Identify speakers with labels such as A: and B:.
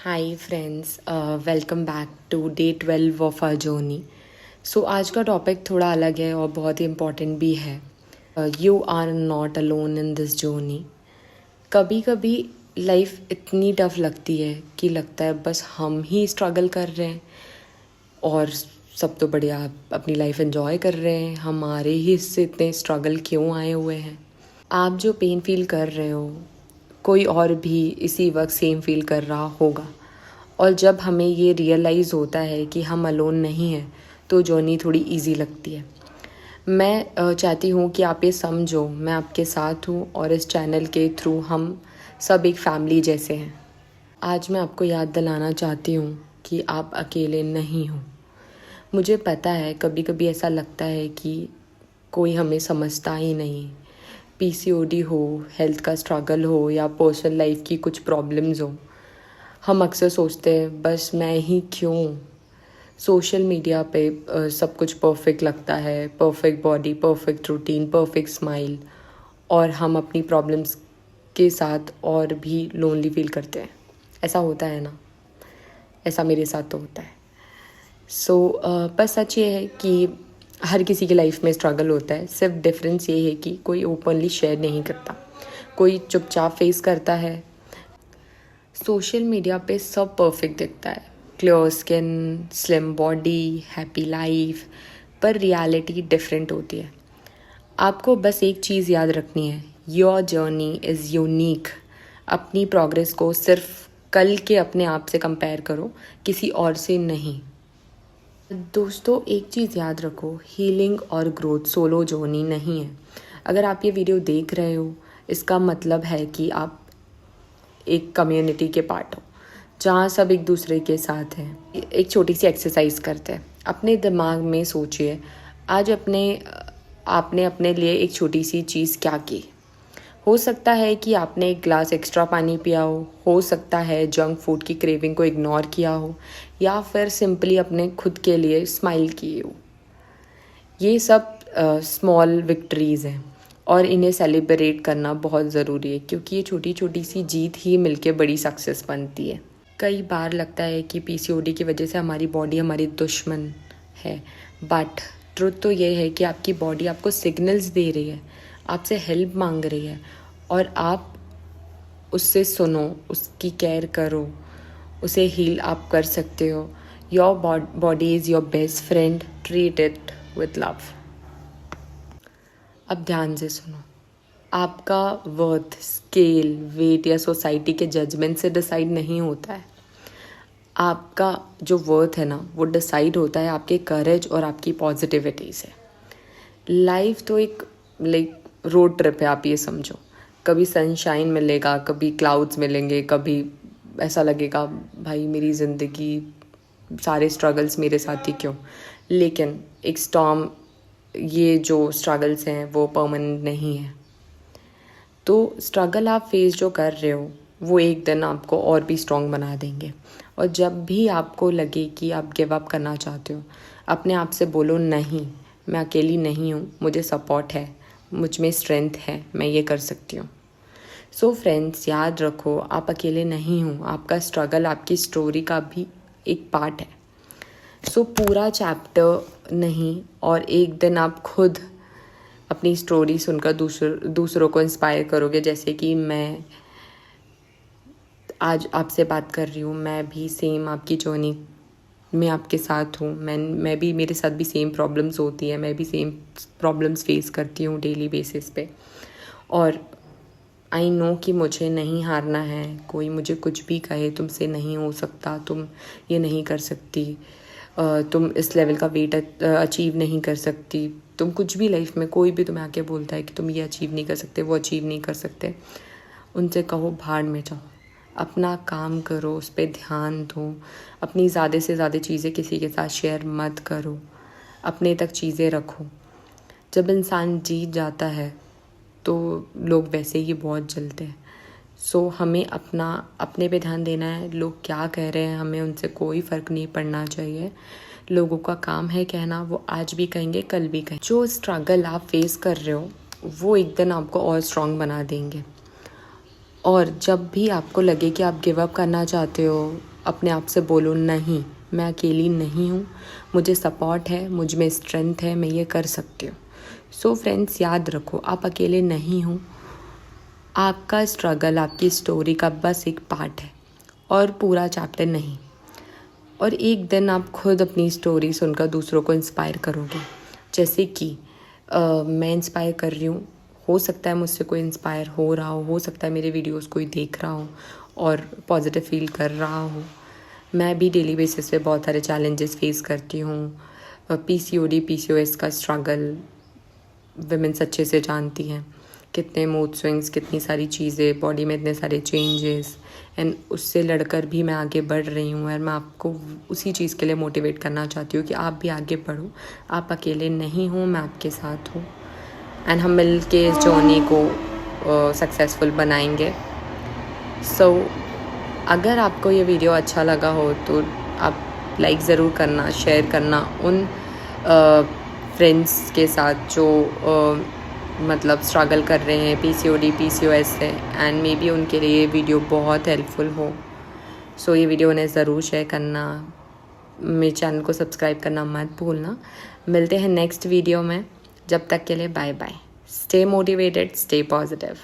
A: Hi friends, welcome back to day 12 of our journey. So आज का topic थोड़ा अलग है और बहुत ही इम्पॉर्टेंट भी है। You are not alone in this journey. कभी कभी लाइफ इतनी टफ लगती है कि लगता है बस हम ही स्ट्रगल कर रहे हैं और सब तो बढ़िया अपनी लाइफ एंजॉय कर रहे हैं। हमारे ही इससे इतने स्ट्रगल क्यों आए हुए हैं। आप जो पेन फील कर रहे हो कोई और भी इसी वक्त सेम फील कर रहा होगा। और जब हमें ये रियलाइज़ होता है कि हम अलोन नहीं हैं तो जर्नी थोड़ी इजी लगती है। मैं चाहती हूँ कि आप ये समझो मैं आपके साथ हूँ और इस चैनल के थ्रू हम सब एक फैमिली जैसे हैं। आज मैं आपको याद दिलाना चाहती हूँ कि आप अकेले नहीं हो। मुझे पता है कभी कभी ऐसा लगता है कि कोई हमें समझता ही नहीं। पीसीओडी हो, हेल्थ का स्ट्रगल हो या पर्सनल लाइफ की कुछ प्रॉब्लम्स हो, हम अक्सर सोचते हैं बस मैं ही क्यों। सोशल मीडिया पे सब कुछ परफेक्ट लगता है, perfect body, perfect routine, perfect smile, और हम अपनी प्रॉब्लम्स के साथ और भी लोनली फील करते हैं। ऐसा होता है ना, ऐसा मेरे साथ तो होता है। बस सच ये है कि हर किसी की लाइफ में स्ट्रगल होता है। सिर्फ डिफरेंस ये है कि कोई ओपनली शेयर नहीं करता, कोई चुपचाप फेस करता है। सोशल मीडिया पे सब परफेक्ट दिखता है, clear skin, slim body, happy life, पर रियलिटी डिफरेंट होती है। आपको बस एक चीज़ याद रखनी है, योर जर्नी इज़ यूनिक। अपनी प्रोग्रेस को सिर्फ कल के अपने आप से कंपेयर करो, किसी और से नहीं। दोस्तों, एक चीज़ याद रखो, हीलिंग और ग्रोथ सोलो जर्नी नहीं है। अगर आप ये वीडियो देख रहे हो इसका मतलब है कि आप एक कम्युनिटी के पार्ट हो जहाँ सब एक दूसरे के साथ हैं। एक छोटी सी एक्सरसाइज करते हैं। अपने दिमाग में सोचिए आज आपने अपने लिए एक छोटी सी चीज़ क्या की। हो सकता है कि आपने एक ग्लास एक्स्ट्रा पानी पिया हो सकता है जंक फूड की क्रेविंग को इग्नोर किया हो, या फिर सिंपली अपने खुद के लिए स्माइल किए हो। ये सब स्मॉल विक्ट्रीज़ हैं और इन्हें सेलिब्रेट करना बहुत ज़रूरी है, क्योंकि ये छोटी छोटी सी जीत ही मिलके बड़ी सक्सेस बनती है। कई बार लगता है कि पीसीओडी की वजह से हमारी बॉडी हमारी दुश्मन है, बट ट्रुथ तो ये है कि आपकी बॉडी आपको सिग्नल्स दे रही है, आपसे हेल्प मांग रही है, और आप उससे सुनो, उसकी केयर करो, उसे हील आप कर सकते हो। Your body is your best friend, treat it with love. अब ध्यान से सुनो, आपका वर्थ स्केल, वेट या सोसाइटी के जजमेंट से डिसाइड नहीं होता है। आपका जो वर्थ है ना, वो डिसाइड होता है आपके करेज और आपकी पॉजिटिविटी से। लाइफ तो एक रोड ट्रिप है, आप ये समझो। कभी सनशाइन मिलेगा, कभी क्लाउड्स मिलेंगे, कभी ऐसा लगेगा भाई मेरी ज़िंदगी सारे स्ट्रगल्स मेरे साथ ही क्यों। लेकिन एक स्टॉर्म, ये जो स्ट्रगल्स हैं वो परमानेंट नहीं है। तो स्ट्रगल आप फेस जो कर रहे हो वो एक दिन आपको और भी स्ट्रॉन्ग बना देंगे। और जब भी आपको लगे कि आप गिव अप करना चाहते हो, अपने आप से बोलो नहीं, मैं अकेली नहीं हूँ, मुझे सपोर्ट है, मुझ में स्ट्रेंथ है, मैं ये कर सकती हूँ। सो फ्रेंड्स, याद रखो आप अकेले नहीं हो। आपका स्ट्रगल आपकी स्टोरी का भी एक पार्ट है। सो पूरा चैप्टर नहीं, और एक दिन आप खुद अपनी स्टोरी सुनकर दूसरों को इंस्पायर करोगे। जैसे कि मैं आज आपसे बात कर रही हूँ, मैं भी सेम आपकी जर्नी में आपके साथ हूँ। मैं भी, मेरे साथ भी सेम प्रॉब्लम्स होती हैं, मैं भी सेम प्रॉब्लम्स फेस करती हूँ डेली बेसिस पे। और आई नो कि मुझे नहीं हारना है। कोई मुझे कुछ भी कहे तुमसे नहीं हो सकता, तुम ये नहीं कर सकती, तुम इस लेवल का वेट अचीव नहीं कर सकती, तुम कुछ भी लाइफ में कोई भी तुम्हें आके बोलता है कि तुम ये अचीव नहीं कर सकते, वो अचीव नहीं कर सकते, उनसे कहो भाड़ में जाओ, अपना काम करो, उस पर ध्यान दो। अपनी ज़्यादा से ज़्यादा चीज़ें किसी के साथ शेयर मत करो, अपने तक चीज़ें रखो। जब इंसान जीत जाता है तो लोग वैसे ही बहुत जलते हैं। हमें अपने पे ध्यान देना है। लोग क्या कह रहे हैं हमें उनसे कोई फ़र्क नहीं पड़ना चाहिए। लोगों का काम है कहना, वो आज भी कहेंगे कल भी कहेंगे। जो स्ट्रगल आप फेस कर रहे हो वो एक दिन आपको और स्ट्रॉन्ग बना देंगे। और जब भी आपको लगे कि आप गिव अप करना चाहते हो, अपने आप से बोलो नहीं, मैं अकेली नहीं हूँ, मुझे सपोर्ट है, मुझ में स्ट्रेंथ है, मैं ये कर सकती हूँ। सो फ्रेंड्स, याद रखो आप अकेले नहीं हो। आपका स्ट्रगल आपकी स्टोरी का बस एक पार्ट है और पूरा चैप्टर नहीं। और एक दिन आप खुद अपनी स्टोरी सुनकर दूसरों को इंस्पायर करोगे। जैसे कि मैं इंस्पायर कर रही हूँ, हो सकता है मुझसे कोई इंस्पायर हो सकता है मेरे वीडियोस कोई देख रहा हो और पॉजिटिव फील कर रहा हो। मैं भी डेली बेसिस पे बहुत सारे चैलेंजेस फेस करती हूँ। PCOD PCOS का स्ट्रगल विमेंस अच्छे से जानती हैं, कितने मूड स्विंग्स, कितनी सारी चीज़ें, बॉडी में इतने सारे चेंजेस, एंड उससे लड़कर भी मैं आगे बढ़ रही हूँ। और मैं आपको उसी चीज़ के लिए मोटिवेट करना चाहती हूँ कि आप भी आगे बढ़ो, आप अकेले नहीं हो, मैं आपके साथ हूँ एंड हम मिल के इस जर्नी को सक्सेसफुल बनाएंगे। सो अगर आपको ये वीडियो अच्छा लगा हो तो आप लाइक ज़रूर करना, शेयर करना उन फ्रेंड्स के साथ जो मतलब स्ट्रगल कर रहे हैं PCOD PCOS से, एंड मे बी उनके लिए ये वीडियो बहुत हेल्पफुल हो। सो ये वीडियो उन्हें ज़रूर शेयर करना, मेरे चैनल को सब्सक्राइब करना मत भूलना। मिलते हैं नेक्स्ट वीडियो में, जब तक के लिए bye bye. Stay motivated, stay positive.